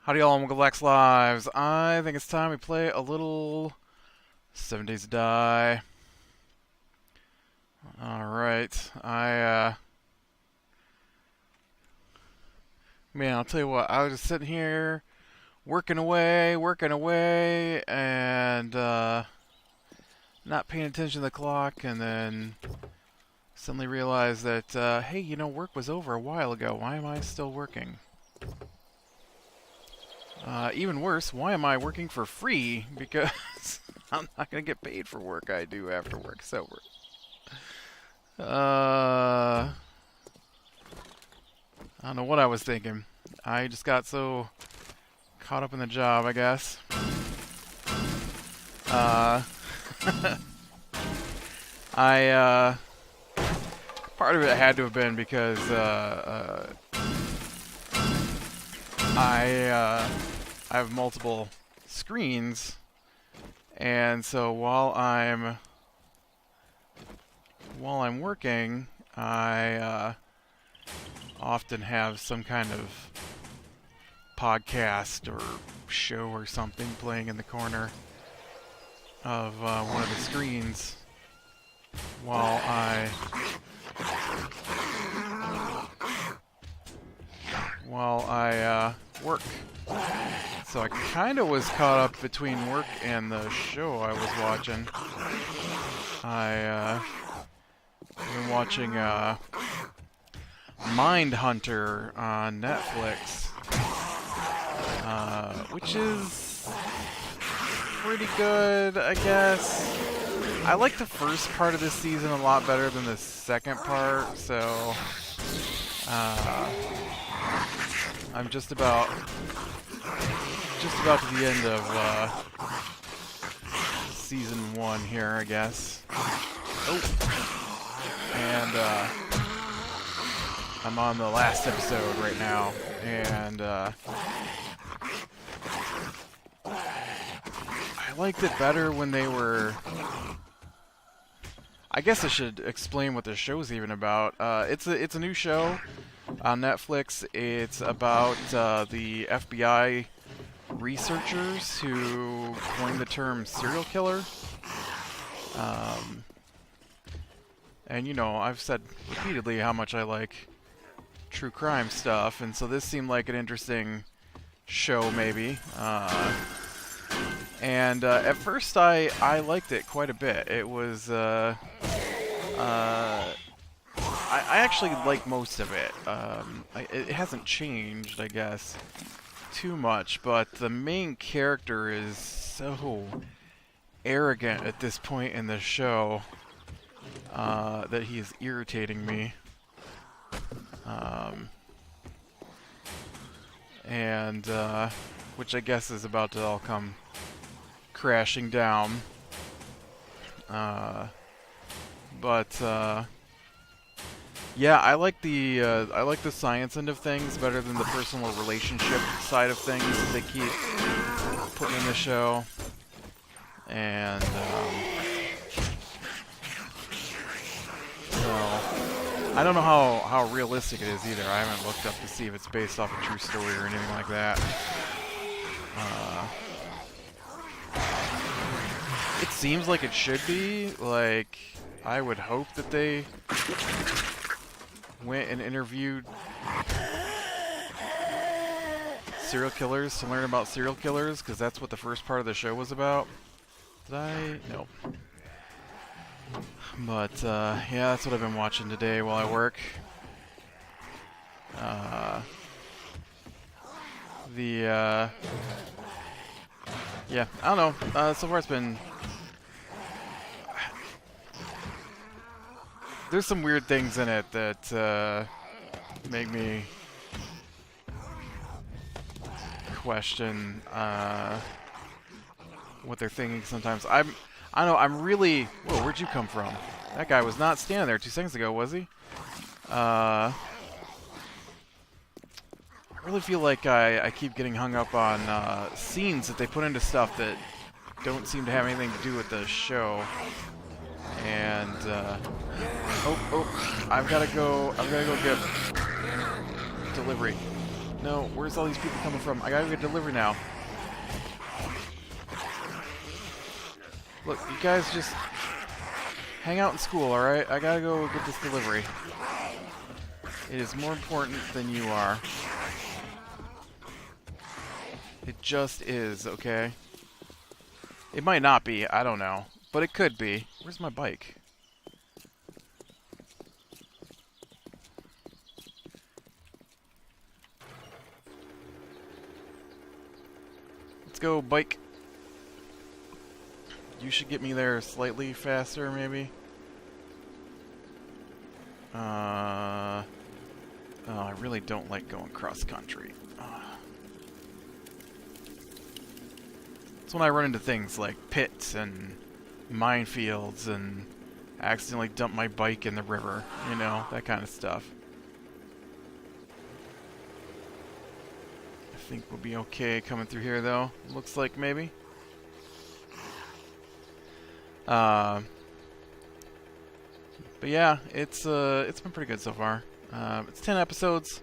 Howdy y'all, welcome to Lex Lives. I think it's time we play a little 7 Days to Die. Alright, man, I'll tell you what, I was just sitting here, working away, and, not paying attention to the clock, and then suddenly realized that, hey, you know, work was over a while ago. Why am I still working? Even worse, why am I working for free? Because I'm not going to get paid for work I do after work's over. I don't know what I was thinking. I just got so caught up in the job, I guess. I, part of it had to have been because, I have multiple screens, and so while I'm working, I often have some kind of podcast or show or something playing in the corner of one of the screens while I work. So I kind of was caught up between work and the show I was watching. I've been watching Mindhunter on Netflix, which is pretty good, I guess. I like the first part of this season a lot better than the second part, so I'm just about to the end of season 1 here, I guess. Oh, and I'm on the last episode right now, and I liked it better when they were. I guess I should explain what the show's even about. It's a new show on Netflix. It's about the FBI researchers who coined the term serial killer. And you know, I've said repeatedly how much I like true crime stuff, and so this seemed like an interesting show, maybe. And at first I liked it quite a bit. It was I actually like most of it. It hasn't changed, I guess, too much, but the main character is so arrogant at this point in the show that he is irritating me. And which I guess is about to all come crashing down. Yeah, I like the science end of things better than the personal relationship side of things that they keep putting in the show. And so I don't know how realistic it is either. I haven't looked up to see if it's based off a true story or anything like that. It seems like it should be. Like, I would hope that they went and interviewed serial killers to learn about serial killers, because that's what the first part of the show was about. Did I? No. But, yeah, that's what I've been watching today while I work. Yeah, I don't know. So far it's been. There's some weird things in it that make me question what they're thinking sometimes. I don't know, I'm really. Whoa, where'd you come from? That guy was not standing there 2 seconds ago, was he? I really feel like I keep getting hung up on scenes that they put into stuff that don't seem to have anything to do with the show. And I've gotta go get delivery. No, where's all these people coming from? I gotta get delivery now. Look, you guys just hang out in school, alright? I gotta go get this delivery. It is more important than you are. It just is, okay? It might not be, I don't know. But it could be. Where's my bike? Let's go, bike. You should get me there slightly faster, maybe. Oh, I really don't like going cross-country. It's when I run into things like pits and minefields and accidentally dump my bike in the river, you know, that kind of stuff. I think we'll be okay coming through here, though. Looks like maybe. But yeah, it's been pretty good so far. It's 10 episodes.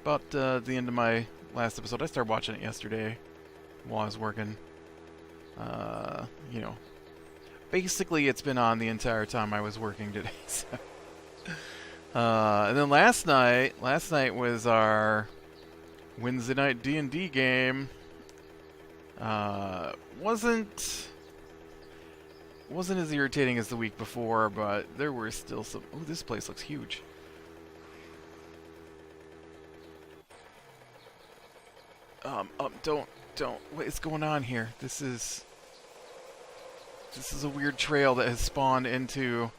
About the end of my last episode. I started watching it yesterday while I was working. You know, basically it's been on the entire time I was working today. So. And then last night was our Wednesday night D&D game. Wasn't as irritating as the week before, but there were still some... Ooh, this place looks huge. Don't. What is going on here? This is a weird trail that has spawned into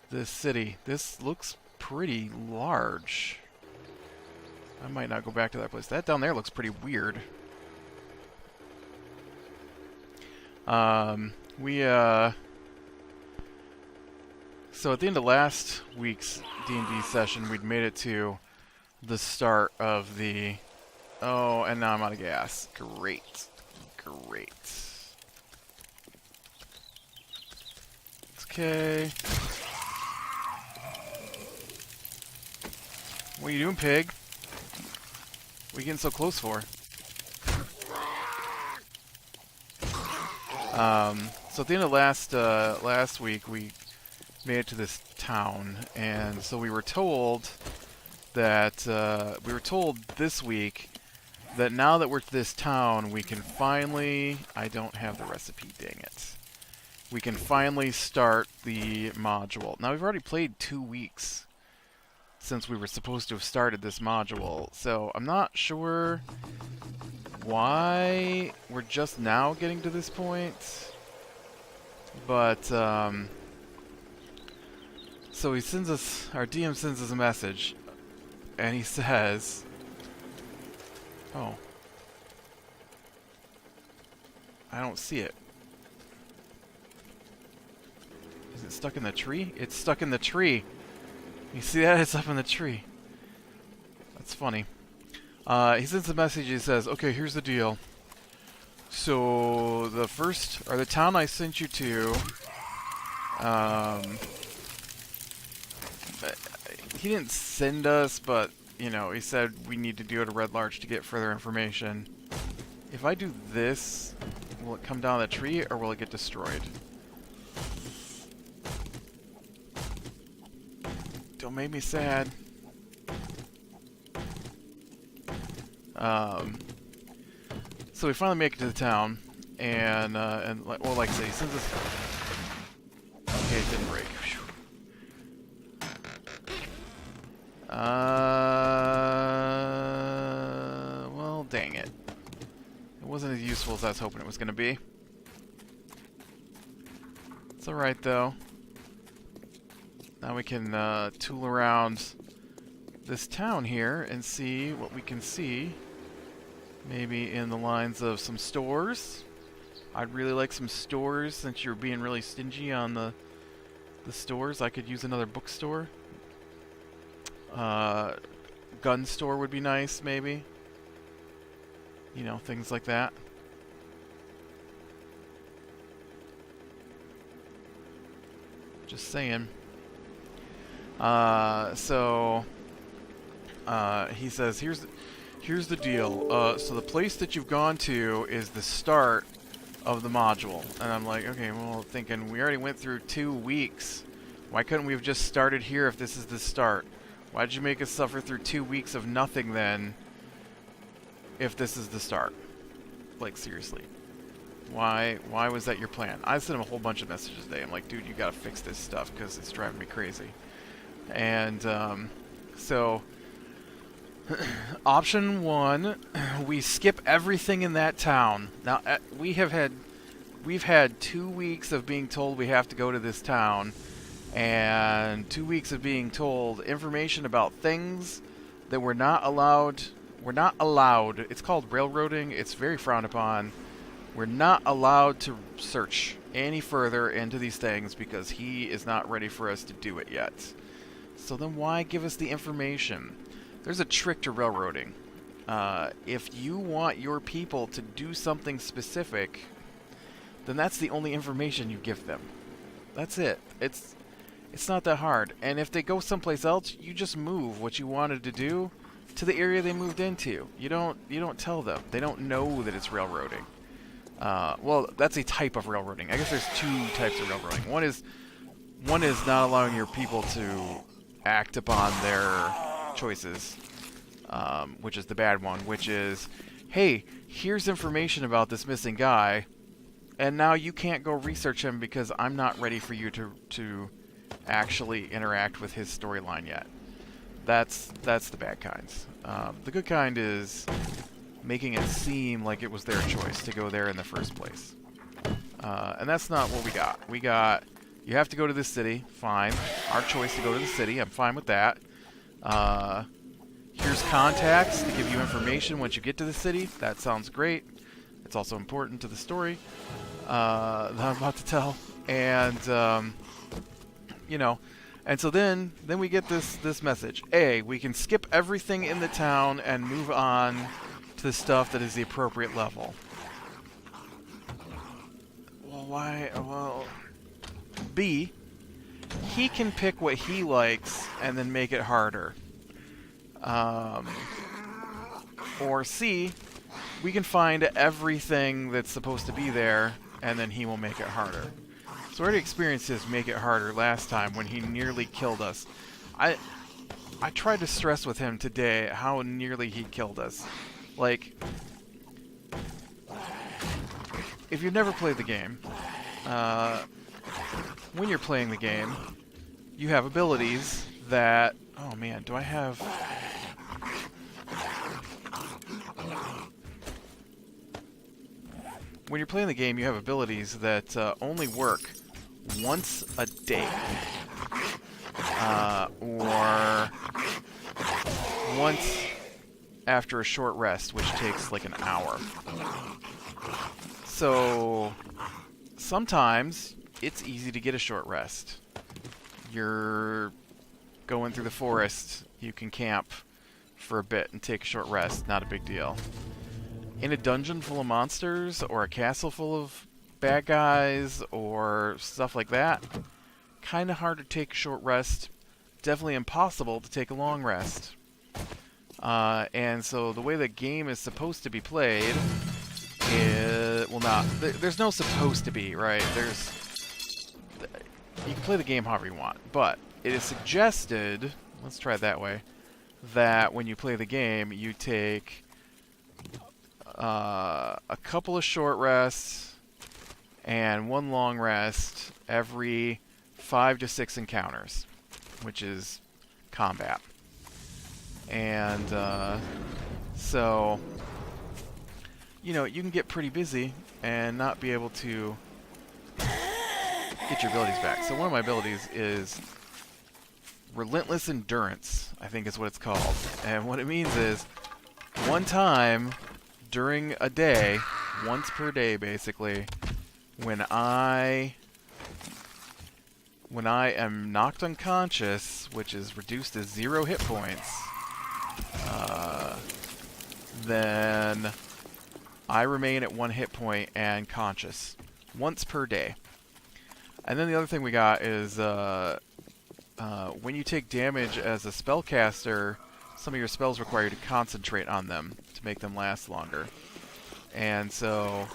this city. This looks pretty large. I might not go back to that place. That down there looks pretty weird. So at the end of last week's D&D session, we'd made it to the start of the... Oh, and now I'm out of gas. Great. Great. It's okay. What are you doing, pig? What are you getting so close for? So at the end of last week, we made it to this town, and so we were told that this week that now that we're to this town, we can finally... I don't have the recipe, dang it. We can finally start the module. Now, we've already played 2 weeks since we were supposed to have started this module, so I'm not sure why we're just now getting to this point. But, so he sends us... Our DM sends us a message, and he says... Oh. I don't see it. Is it stuck in the tree? It's stuck in the tree. You see that? It's up in the tree. That's funny. He sends a message. He says, okay, here's the deal. So, the town I sent you to, he didn't send us, but, you know, he said we need to do it at Red Larch to get further information. If I do this, will it come down the tree, or will it get destroyed? Don't make me sad. So we finally make it to the town, and well, like I say, since this... Okay, it didn't break. Well, dang it. It wasn't as useful as I was hoping it was going to be. It's alright, though. Now we can tool around this town here and see what we can see. Maybe in the lines of some stores. I'd really like some stores, since you're being really stingy on the stores. I could use another bookstore. Gun store would be nice, maybe. You know, things like that. Just saying. So He says, here's the deal. So the place that you've gone to is the start of the module. And I'm like, okay, well, thinking we already went through 2 weeks. Why couldn't we have just started here if this is the start? Why did you make us suffer through 2 weeks of nothing then if this is the start? Like, seriously. Why was that your plan? I sent him a whole bunch of messages today. I'm like, dude, you gotta fix this stuff because it's driving me crazy. And so option 1, we skip everything in that town. Now we've had 2 weeks of being told we have to go to this town, and 2 weeks of being told information about things that we're not allowed. We're not allowed. It's called railroading. It's very frowned upon. We're not allowed to search any further into these things because he is not ready for us to do it yet. So then why give us the information? There's a trick to railroading. If you want your people to do something specific, then that's the only information you give them. That's it. It's not that hard. And if they go someplace else, you just move what you wanted to do to the area they moved into. You don't tell them. They don't know that it's railroading. Well, that's a type of railroading. I guess there's 2 types of railroading. One is not allowing your people to act upon their choices, which is the bad one, which is, hey, here's information about this missing guy, and now you can't go research him because I'm not ready for you to actually interact with his storyline yet. That's the bad kinds. The good kind is making it seem like it was their choice to go there in the first place. And that's not what we got. We got, you have to go to this city. Fine. Our choice to go to the city. I'm fine with that. Here's contacts to give you information once you get to the city. That sounds great. It's also important to the story that I'm about to tell. And, you know, and so then we get this message. A, we can skip everything in the town and move on to the stuff that is the appropriate level. Well, why? Well, B, he can pick what he likes and then make it harder. Or C, we can find everything that's supposed to be there and then he will make it harder. So I already experienced his make it harder last time when he nearly killed us. I tried to stress with him today how nearly he killed us. Like, if you've never played the game, when you're playing the game, you have abilities that... Oh man, do I have... When you're playing the game, you have abilities that only work once a day. Or once after a short rest, which takes like an hour. So sometimes it's easy to get a short rest. You're going through the forest, you can camp for a bit and take a short rest, not a big deal. In a dungeon full of monsters, or a castle full of bad guys, or stuff like that, kind of hard to take a short rest. Definitely impossible to take a long rest. And so the way the game is supposed to be played is... Well, not... There's no supposed to be, right? You can play the game however you want, but it is suggested... Let's try it that way. That when you play the game, you take... a couple of short rests and one long rest every 5 to 6 encounters, which is combat. And so, you know, you can get pretty busy and not be able to get your abilities back. So one of my abilities is Relentless Endurance, I think is what it's called. And what it means is, one time during a day, once per day basically, when I am knocked unconscious, which is reduced to 0 hit points, then I remain at 1 hit point and conscious once per day. And then the other thing we got is when you take damage as a spellcaster, some of your spells require you to concentrate on them to make them last longer. And so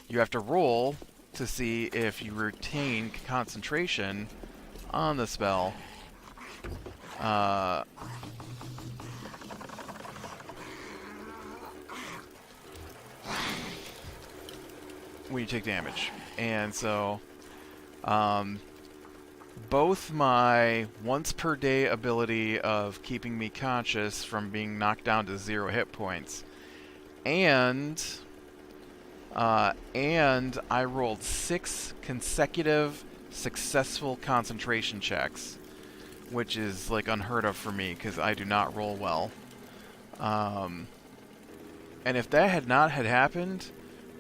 you have to roll to see if you retain concentration on the spell. When you take damage. And so both my once per day ability of keeping me conscious from being knocked down to 0 hit points, and I rolled 6 consecutive successful concentration checks, which is like unheard of for me because I do not roll well. And if that had not happened,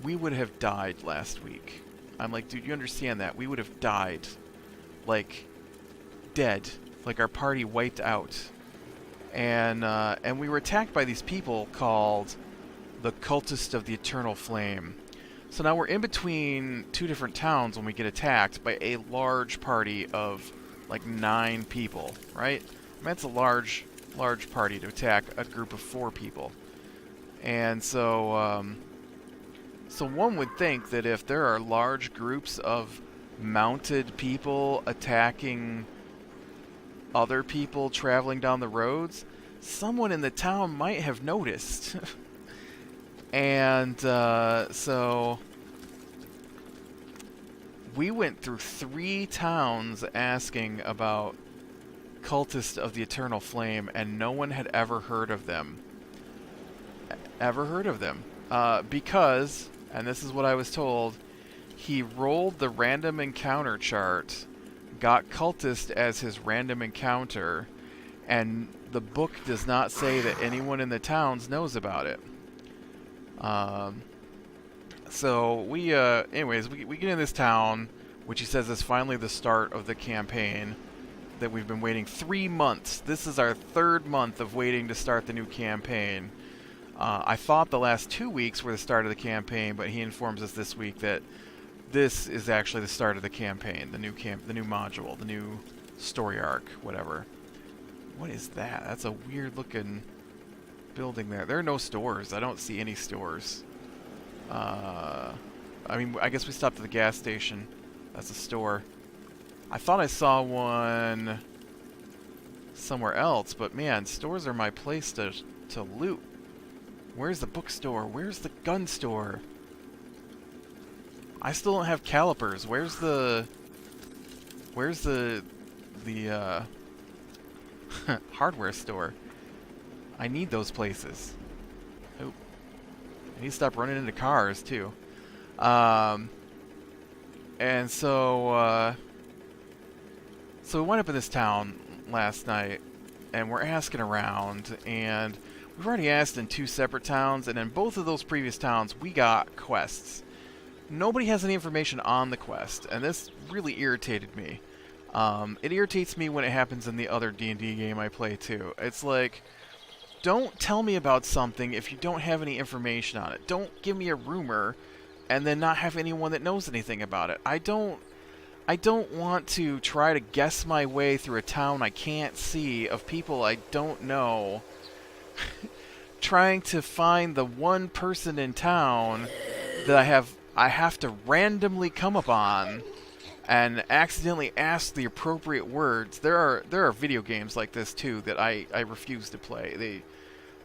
we would have died last week. I'm like, dude, you understand that? We would have died. Like, dead. Like, our party wiped out. And we were attacked by these people called the Cultist of the Eternal Flame. So now we're in between 2 different towns when we get attacked by a large party of, like, 9 people, right? I mean, that's a large party to attack a group of 4 people. And so, so one would think that if there are large groups of mounted people attacking other people traveling down the roads, someone in the town might have noticed. And so we went through 3 towns asking about Cultist of the Eternal Flame, and no one had ever heard of them. Because, and this is what I was told, he rolled the random encounter chart, got Cultist as his random encounter, and the book does not say that anyone in the towns knows about it. So we, anyways, we get in this town, which he says is finally the start of the campaign that we've been waiting 3 months. This is our 3rd month of waiting to start the new campaign. I thought the last 2 weeks were the start of the campaign, but he informs us this week that this is actually the start of the campaign, the new module, the new story arc, whatever. What is that? That's a weird looking building there. There are no stores. I don't see any stores. I mean, I guess we stopped at the gas station. That's a store. I thought I saw one somewhere else, but man, stores are my place to loot. Where's the bookstore? Where's the gun store? I still don't have calipers. Where's the hardware store? I need those places. Oh, I need to stop running into cars too. And so we went up in this town last night, and we're asking around, and we've already asked in 2 separate towns, and in both of those previous towns, we got quests. Nobody has any information on the quest, and this really irritated me. It irritates me when it happens in the other D&D game I play too. It's like, don't tell me about something if you don't have any information on it. Don't give me a rumor and then not have anyone that knows anything about it. I don't want to try to guess my way through a town I can't see of people I don't know. Trying to find the one person in town that I have to randomly come upon and accidentally ask the appropriate words. There are video games like this too that I refuse to play.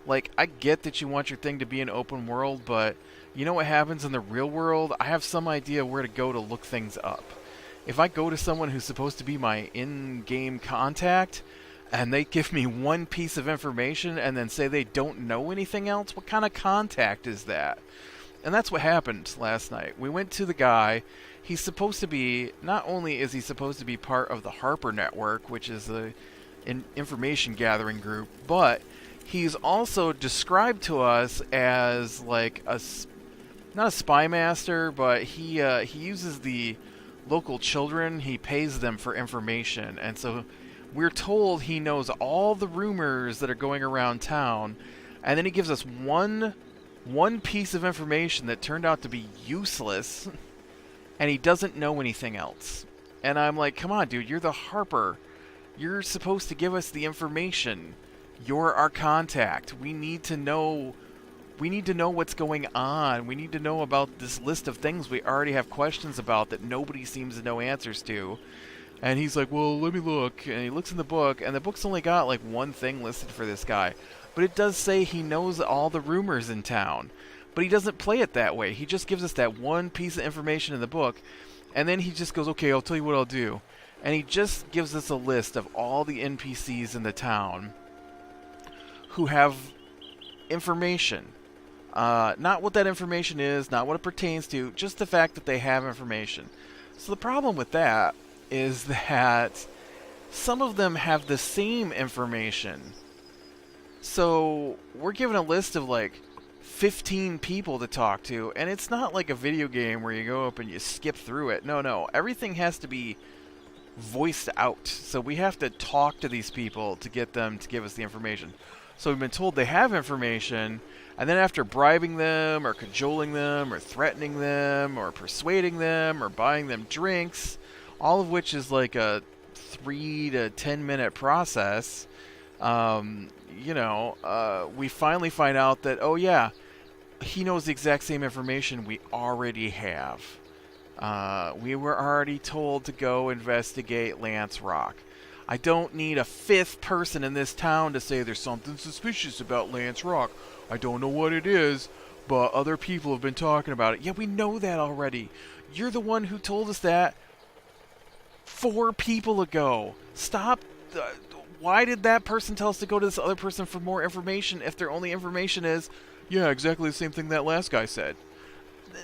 I get that you want your thing to be an open world, but you know what happens in the real world? I have some idea where to go to look things up. If I go to someone who's supposed to be my in-game contact, and they give me one piece of information and then say they don't know anything else, what kind of contact is that? And that's what happened last night. We went to the guy. He's supposed to be, not only is he supposed to be part of the Harper Network, which is an information gathering group, but he's also described to us as like not a spy master, but he uses the local children. He pays them for information, and so we're told he knows all the rumors that are going around town, and then he gives us one piece of information that turned out to be useless, and he doesn't know anything else. And I'm like, come on, dude, you're the Harper. You're supposed to give us the information. You're our contact. We need to know what's going on. We need to know about this list of things we already have questions about that nobody seems to know answers to. And he's like, well, let me look. And he looks in the book, and the book's only got like one thing listed for this guy. But it does say he knows all the rumors in town. But he doesn't play it that way. He just gives us that one piece of information in the book, and then he just goes, okay, I'll tell you what I'll do. And he just gives us a list of all the NPCs in the town who have information. Not what that information is, not what it pertains to, just the fact that they have information. So the problem with that is that some of them have the same information. So we're given a list of like 15 people to talk to, and it's not like a video game where you go up and you skip through it. No, everything has to be voiced out. So we have to talk to these people to get them to give us the information. So we've been told they have information, and then after bribing them or cajoling them or threatening them or persuading them or buying them drinks, all of which is like a 3 to 10 minute process, we finally find out that, oh yeah, he knows the exact same information we already have. We were already told to go investigate Lance Rock. I don't need a fifth person in this town to say there's something suspicious about Lance Rock. I don't know what it is, but other people have been talking about it. Yeah, we know that already. You're the one who told us that 4 people ago. Stop. Why did that person tell us to go to this other person for more information if their only information is, yeah, exactly the same thing that last guy said?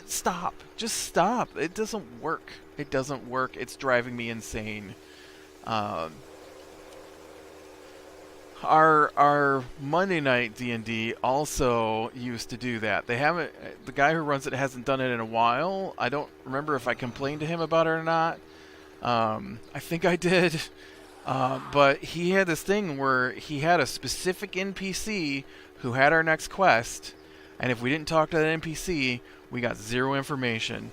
Stop. Just stop. It doesn't work. It doesn't work. It's driving me insane. Our Monday night D&D also used to do that. They haven't. The guy who runs it hasn't done it in a while. I don't remember if I complained to him about it or not. I think I did. But he had this thing where he had a specific NPC who had our next quest, and if we didn't talk to that NPC, we got 0 information.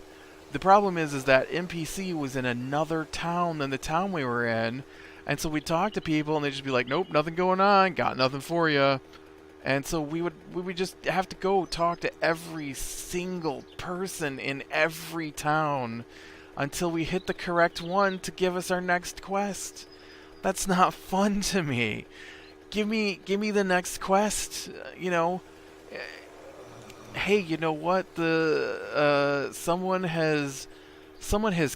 The problem is that NPC was in another town than the town we were in, and so we'd talk to people and they'd just be like, nope, nothing going on, got nothing for you. And so we would just have to go talk to every single person in every town until we hit the correct one to give us our next quest. That's not fun to me. Give me the next quest. Hey, you know what? Someone has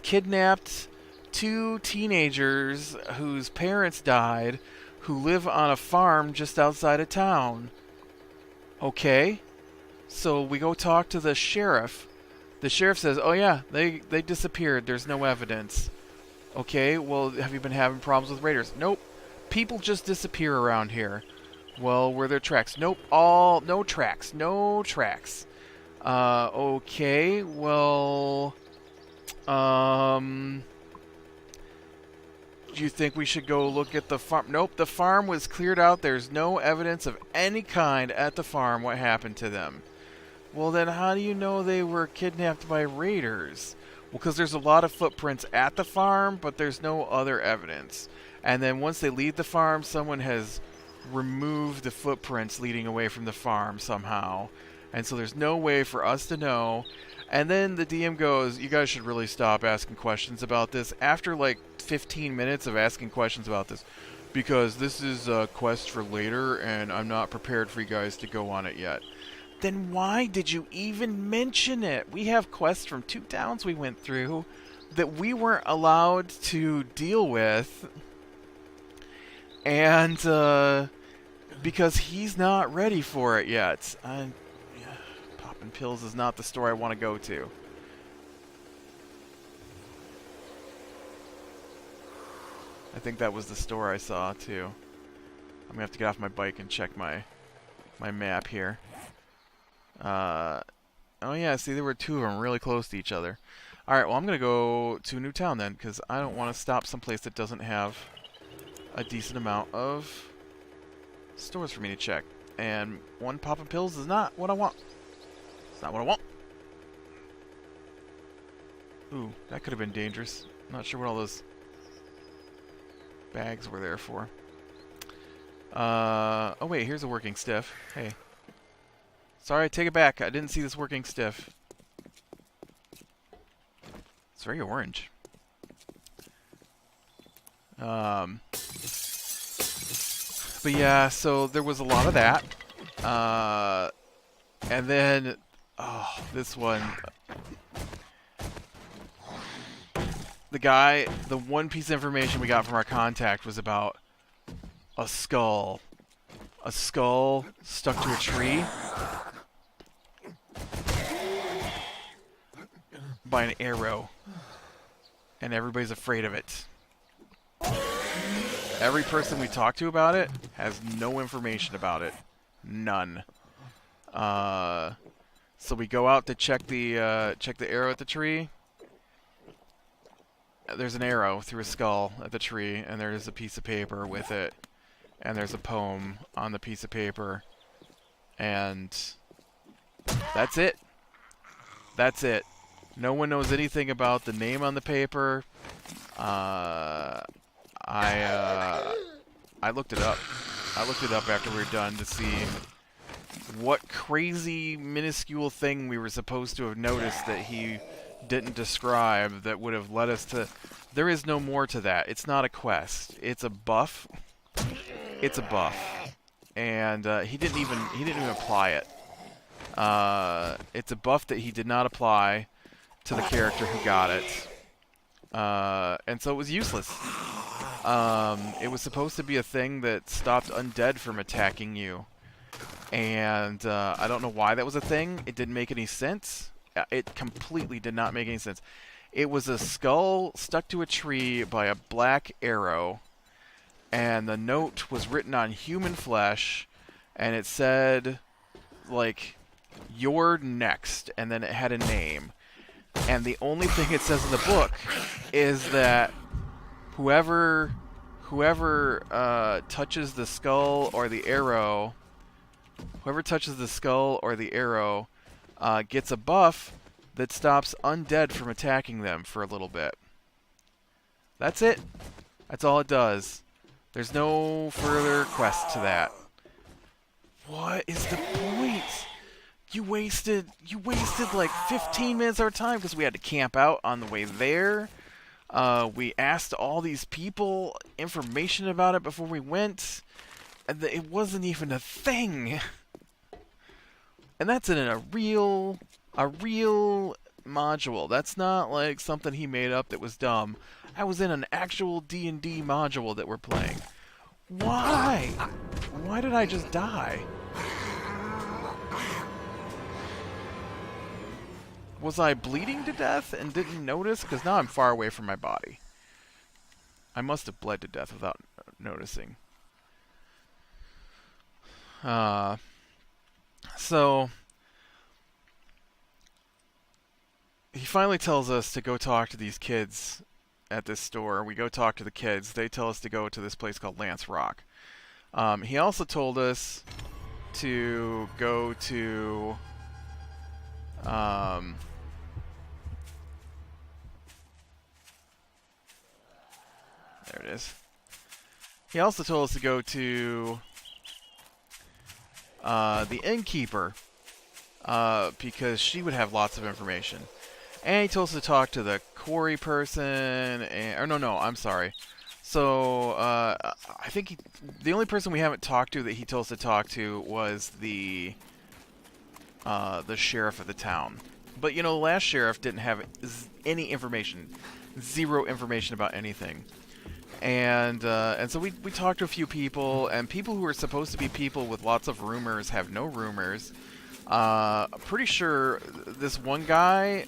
kidnapped 2 teenagers whose parents died, who live on a farm just outside of town. Okay, so we go talk to the sheriff. The sheriff says, "Oh yeah, they disappeared. There's no evidence." Okay, well, have you been having problems with raiders? Nope. People just disappear around here. Well, were there tracks? Nope. No tracks. No tracks. Okay, well, do you think we should go look at the farm? Nope, the farm was cleared out. There's no evidence of any kind at the farm. What happened to them? Well, then how do you know they were kidnapped by raiders? Well, because there's a lot of footprints at the farm, but there's no other evidence. And then once they leave the farm, someone has removed the footprints leading away from the farm somehow. And so there's no way for us to know. And then the DM goes, you guys should really stop asking questions about this. After like 15 minutes of asking questions about this, because this is a quest for later, and I'm not prepared for you guys to go on it yet. Then why did you even mention it? We have quests from 2 towns we went through that we weren't allowed to deal with. And because he's not ready for it yet. Popping pills is not the store I want to go to. I think that was the store I saw too. I'm gonna have to get off my bike and check my map here. Oh yeah, see, there were 2 of them really close to each other. Alright, well, I'm gonna go to a new town then, because I don't want to stop someplace that doesn't have a decent amount of stores for me to check. And 1 pop of pills is not what I want. It's not what I want. Ooh, that could have been dangerous. Not sure what all those... bags were there for. Oh wait, here's a working stiff. Hey. Sorry, I take it back. I didn't see this working stiff. It's very orange. But yeah, so there was a lot of that. And then, oh, this one. The one piece of information we got from our contact was about a skull. A skull stuck to a tree by an arrow. And everybody's afraid of it. Every person we talk to about it has no information about it. None. So we go out to check the arrow at the tree. There's an arrow through a skull at the tree, and there's a piece of paper with it. And there's a poem on the piece of paper. And that's it. That's it. No one knows anything about the name on the paper. I looked it up. I looked it up after we were done to see what crazy minuscule thing we were supposed to have noticed that he didn't describe that would have led us to... There is no more to that. It's not a quest. It's a buff. It's a buff. And he didn't even apply it. It's a buff that he did not apply to the character who got it. And so it was useless. It was supposed to be a thing that stopped undead from attacking you. And I don't know why that was a thing. It didn't make any sense. It completely did not make any sense. It was a skull stuck to a tree by a black arrow. And the note was written on human flesh. And it said, like, "You're next." And then it had a name. And the only thing it says in the book is that whoever touches the skull or the arrow, gets a buff that stops undead from attacking them for a little bit. That's it. That's all it does. There's no further quest to that. What is the point? You wasted like 15 minutes of our time because we had to camp out on the way there. We asked all these people information about it before we went. And it wasn't even a thing. And that's in a real module. That's not like something he made up that was dumb. I was in an actual D&D module that we're playing. Why? Why did I just die? Was I bleeding to death and didn't notice? Because now I'm far away from my body. I must have bled to death without noticing. So he finally tells us to go talk to these kids at this store. We go talk to the kids. They tell us to go to this place called Lance Rock. He also told us to go to... there it is. He also told us to go to the innkeeper because she would have lots of information. And he told us to talk to the quarry person. I'm sorry. So I think the only person we haven't talked to that he told us to talk to was the sheriff of the town. But the last sheriff didn't have any information, zero information about anything. And so we talked to a few people, and people who are supposed to be people with lots of rumors have no rumors. Pretty sure this one guy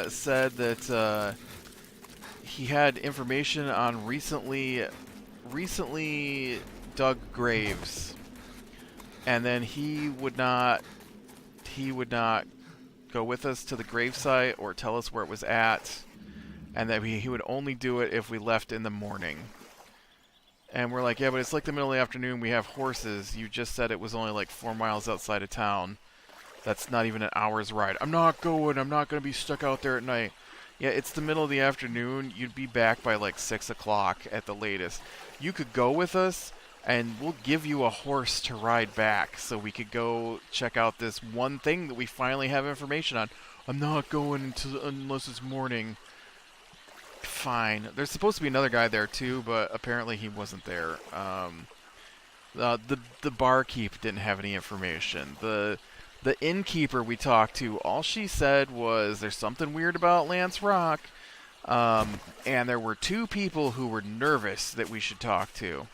said that he had information on recently dug graves, and then he would not go with us to the gravesite or tell us where it was at. And that he would only do it if we left in the morning. And we're like, yeah, but it's like the middle of the afternoon. We have horses. You just said it was only like 4 miles outside of town. That's not even an hour's ride. I'm not going to be stuck out there at night. Yeah, it's the middle of the afternoon. You'd be back by like 6 o'clock at the latest. You could go with us, and we'll give you a horse to ride back so we could go check out this one thing that we finally have information on. I'm not going unless it's morning. Fine. There's supposed to be another guy there too, but apparently he wasn't there. The barkeep didn't have any information. The innkeeper we talked to, all she said was there's something weird about Lance Rock, and there were two people who were nervous that we should talk to.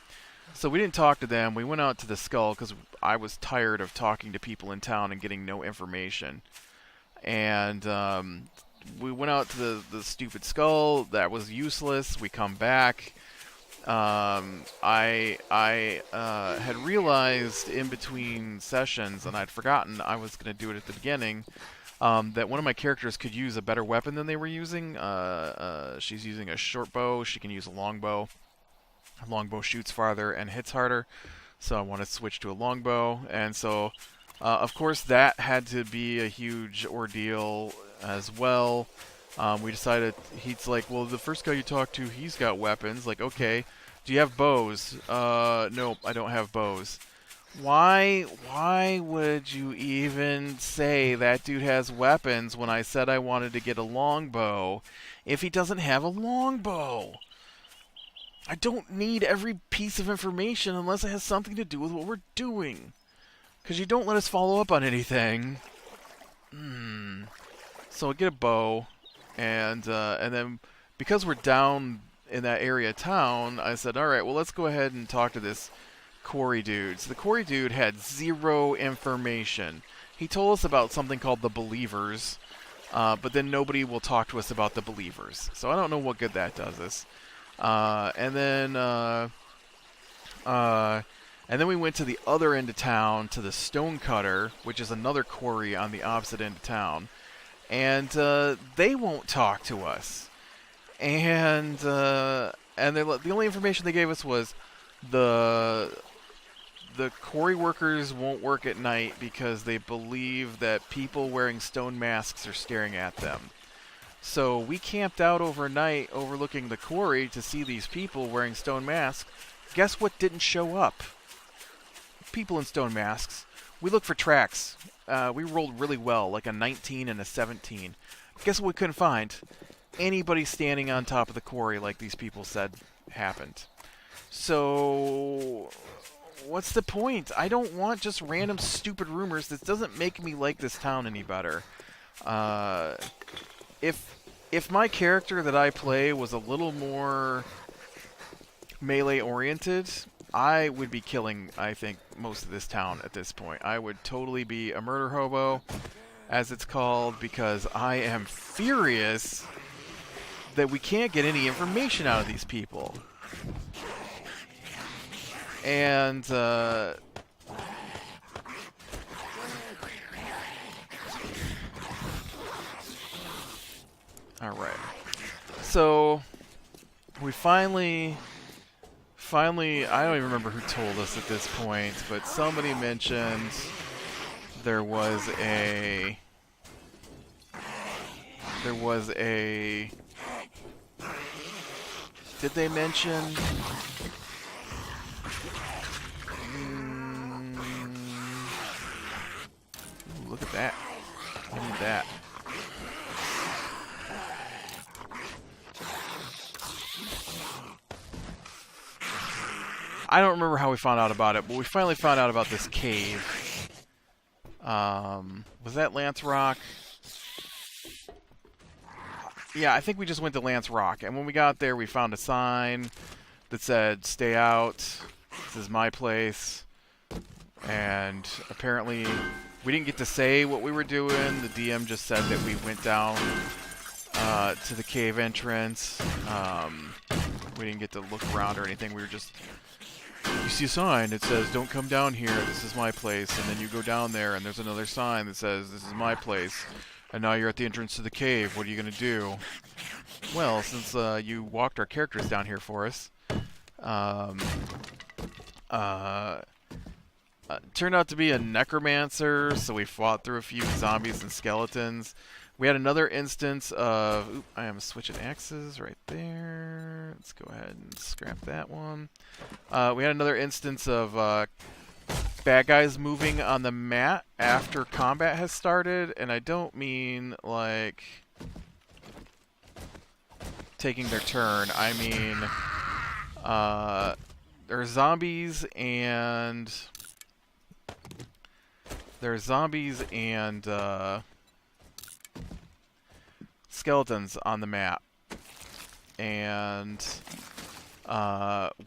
So we didn't talk to them. We went out to the Skull because I was tired of talking to people in town and getting no information. And we went out to the stupid Skull. That was useless. We come back. I had realized in between sessions, and I'd forgotten I was going to do it at the beginning, that one of my characters could use a better weapon than they were using. She's using a short bow. She can use a longbow. A longbow shoots farther and hits harder, so I want to switch to a longbow. And so, of course, that had to be a huge ordeal as well. We decided, he's like, well, the first guy you talk to, he's got weapons. Like, okay, do you have bows? Nope, I don't have bows. Why would you even say that dude has weapons when I said I wanted to get a longbow if he doesn't have a longbow? I don't need every piece of information unless it has something to do with what we're doing. Because you don't let us follow up on anything. So I get a bow. And then, because we're down in that area of town, I said, alright, well, let's go ahead and talk to this quarry dude. So the quarry dude had zero information. He told us about something called the Believers, but then nobody will talk to us about the Believers. So I don't know what good that does us. And then we went to the other end of town, to the Stonecutter, which is another quarry on the opposite end of town. And they won't talk to us. And the only information they gave us was the quarry workers won't work at night because they believe that people wearing stone masks are staring at them. So we camped out overnight overlooking the quarry to see these people wearing stone masks. Guess what didn't show up? People in stone masks. We looked for tracks. We rolled really well, like a 19 and a 17. Guess what we couldn't find? Anybody standing on top of the quarry like these people said happened. So, what's the point? I don't want just random stupid rumors. This doesn't make me like this town any better. If my character that I play was a little more melee-oriented, I would be killing, I think, most of this town at this point. I would totally be a murder hobo, as it's called, because I am furious that we can't get any information out of these people. And, alright. So, we finally, I don't even remember who told us at this point, but somebody mentioned there was a, did they mention? Ooh, look at that. I need that. I don't remember how we found out about it, but we finally found out about this cave. Was that Lance Rock? Yeah, I think we just went to Lance Rock. And when we got there, we found a sign that said, "Stay out. This is my place." And apparently, we didn't get to say what we were doing. The DM just said that we went down to the cave entrance. We didn't get to look around or anything. We were just... You see a sign that says, "Don't come down here, this is my place," and then you go down there and there's another sign that says, "This is my place," and now you're at the entrance to the cave. What are you going to do? Well, since you walked our characters down here for us, turned out to be a necromancer, so we fought through a few zombies and skeletons. We had another instance of... Oop, I am switching axes right there. Let's go ahead and scrap that one. We had another instance of bad guys moving on the mat after combat has started, and I don't mean, like, taking their turn. I mean, there are zombies and... skeletons on the map, and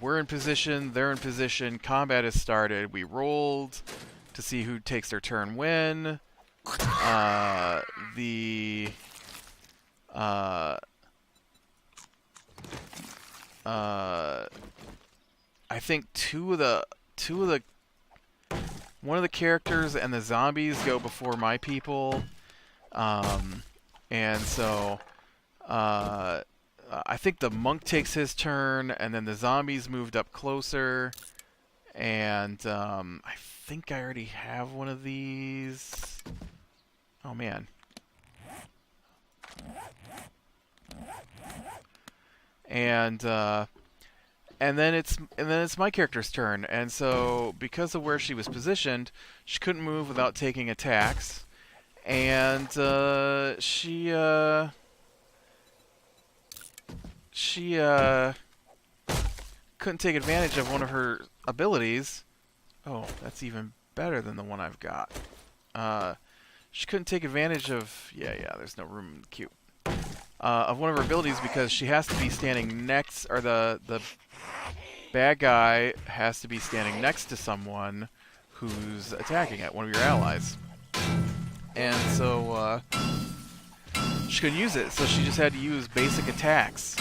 we're in position, they're in position, combat has started, we rolled to see who takes their turn when. I think one of the characters and the zombies go before my people. And so, I think the monk takes his turn, and then the zombies moved up closer, and I think I already have one of these. Oh man. And then it's my character's turn, and so because of where she was positioned, she couldn't move without taking attacks. And she couldn't take advantage of one of her abilities. Oh, that's even better than the one I've got. She couldn't take advantage of... Yeah, there's no room in the queue. Of one of her abilities because she has to be standing next... Or the bad guy has to be standing next to someone who's attacking it, one of your allies. And so, she couldn't use it, so she just had to use basic attacks.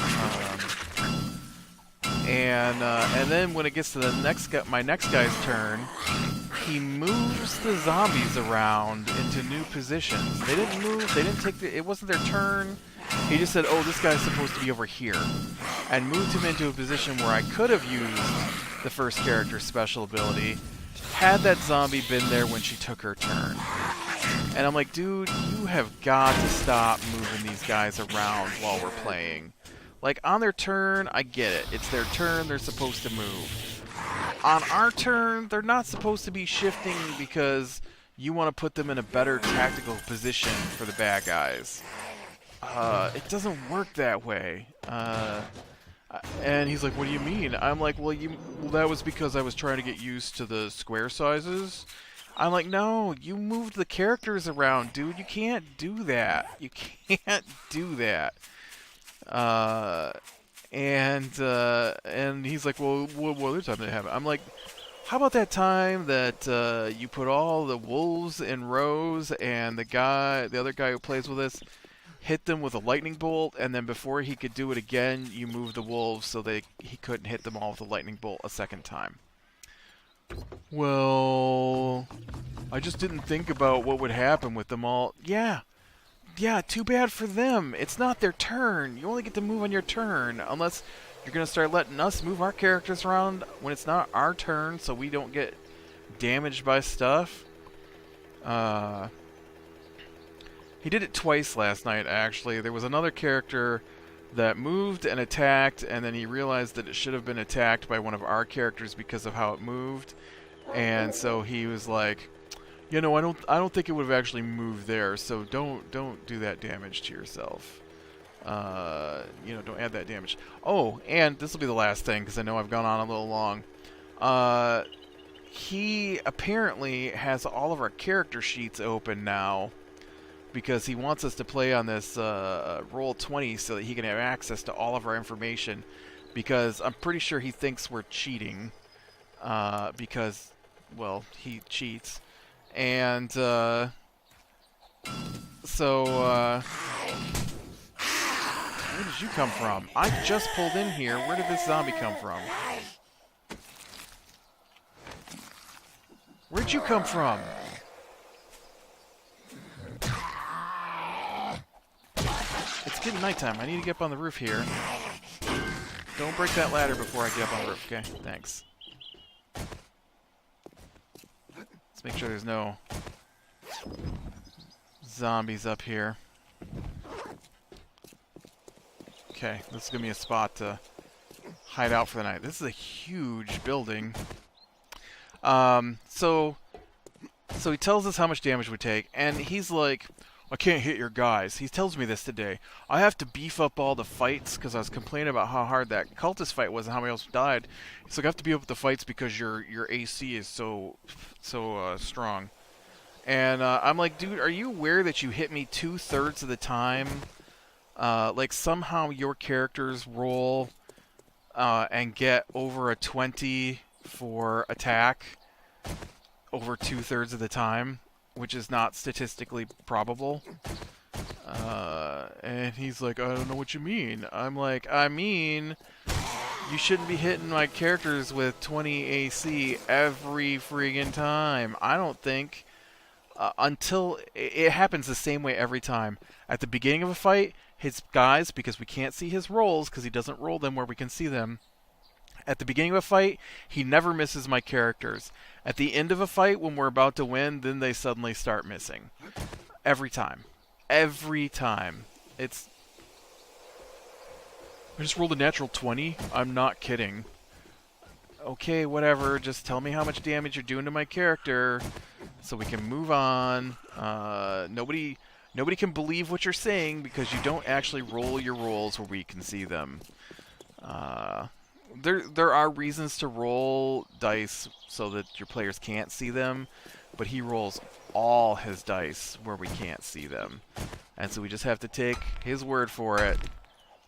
And then when it gets to my next guy's turn, he moves the zombies around into new positions. They didn't move, it wasn't their turn. He just said, oh, this guy's supposed to be over here. And moved him into a position where I could have used the first character's special ability, had that zombie been there when she took her turn. And I'm like, dude, you have got to stop moving these guys around while we're playing. Like, on their turn, I get it. It's their turn, they're supposed to move. On our turn, they're not supposed to be shifting because you want to put them in a better tactical position for the bad guys. It doesn't work that way. And he's like, what do you mean? I'm like, well, that was because I was trying to get used to the square sizes. I'm like, no, you moved the characters around, dude. You can't do that. You can't do that. And he's like, well, what other time did it happen? I'm like, how about that time that you put all the wolves in rows and the other guy who plays with us hit them with a lightning bolt, and then before he could do it again, you moved the wolves so he couldn't hit them all with a lightning bolt a second time. Well, I just didn't think about what would happen with them all. Yeah, too bad for them. It's not their turn. You only get to move on your turn, unless you're going to start letting us move our characters around when it's not our turn so we don't get damaged by stuff. He did it twice last night, actually. There was another character that moved and attacked, and then he realized that it should have been attacked by one of our characters because of how it moved. And so he was like, you know, I don't think it would have actually moved there, so don't do that damage to yourself. You know, don't add that damage. Oh, and this will be the last thing because I know I've gone on a little long. He apparently has all of our character sheets open now because he wants us to play on this Roll20 so that he can have access to all of our information, because I'm pretty sure he thinks we're cheating because, well, he cheats. And so where did you come from? I just pulled in here. Where did this zombie come from? Where'd you come from? It's getting nighttime. I need to get up on the roof here. Don't break that ladder before I get up on the roof, okay? Thanks. Let's make sure there's no zombies up here. Okay, this is going to be a spot to hide out for the night. This is a huge building. So he tells us how much damage we take, and he's like, I can't hit your guys. He tells me this today. I have to beef up all the fights because I was complaining about how hard that cultist fight was and how many else died. He's like, I have to beef up the fights because your AC is so strong. And I'm like, dude, are you aware that you hit me 2/3 of the time? Like somehow your characters roll and get over a 20 for attack over 2/3 of the time, which is not statistically probable. And he's like, I don't know what you mean. I'm like, I mean, you shouldn't be hitting my characters with 20 AC every friggin' time. I don't think. Until it happens the same way every time. At the beginning of a fight, his guys, because we can't see his rolls, because he doesn't roll them where we can see them. At the beginning of a fight, he never misses my characters. At the end of a fight, when we're about to win, then they suddenly start missing. Every time. Every time. I just rolled a natural 20? I'm not kidding. Okay, whatever, just tell me how much damage you're doing to my character so we can move on. Nobody can believe what you're saying because you don't actually roll your rolls where we can see them. There are reasons to roll dice so that your players can't see them, but he rolls all his dice where we can't see them. And so we just have to take his word for it.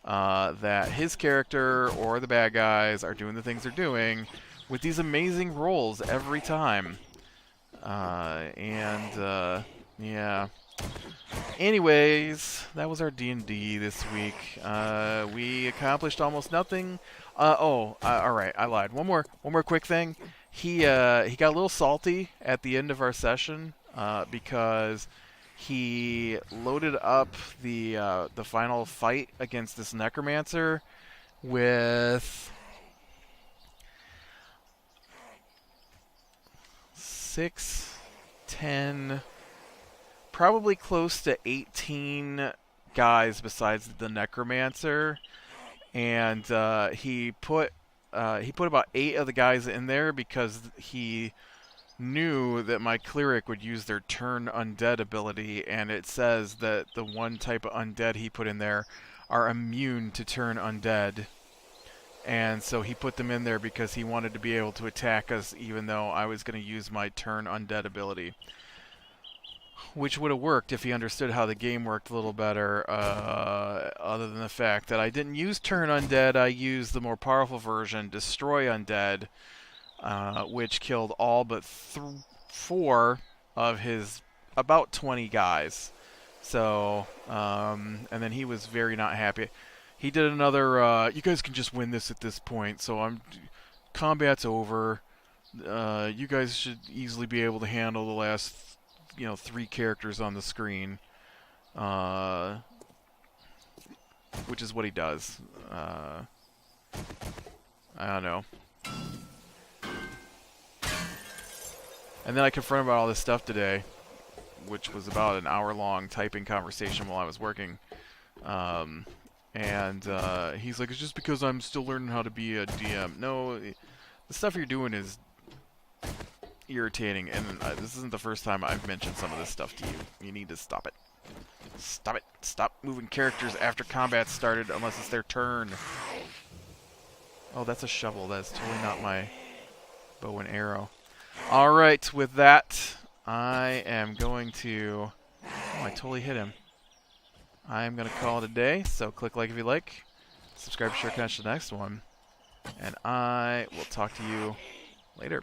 That his character or the bad guys are doing the things they're doing with these amazing rolls every time. Yeah. Anyways, that was our D&D this week. We accomplished almost nothing. All right, I lied. One more quick thing. He got a little salty at the end of our session because he loaded up the final fight against this necromancer with 6, 10, probably close to 18 guys besides the necromancer, and he put about 8 of the guys in there because he knew that my cleric would use their turn undead ability, and it says that the one type of undead he put in there are immune to turn undead. And so he put them in there because he wanted to be able to attack us even though I was going to use my turn undead ability. Which would have worked if he understood how the game worked a little better, other than the fact that I didn't use turn undead, I used the more powerful version, destroy undead, which killed all but 4 of his about 20 guys. So, and then he was very not happy. He did another, you guys can just win this at this point, so combat's over. You guys should easily be able to handle the last, 3 characters on the screen. Which is what he does. I don't know. And then I confronted him about all this stuff today, which was about an hour-long typing conversation while I was working. He's like, it's just because I'm still learning how to be a DM. No, the stuff you're doing is irritating, and this isn't the first time I've mentioned some of this stuff to you. You need to stop it. Stop it. Stop moving characters after combat started unless it's their turn. Oh, that's a shovel. That's totally not my bow and arrow. Alright, with that, I am going to... Oh, I totally hit him. I am going to call it a day, so click like if you like. Subscribe, share, catch the next one. And I will talk to you later.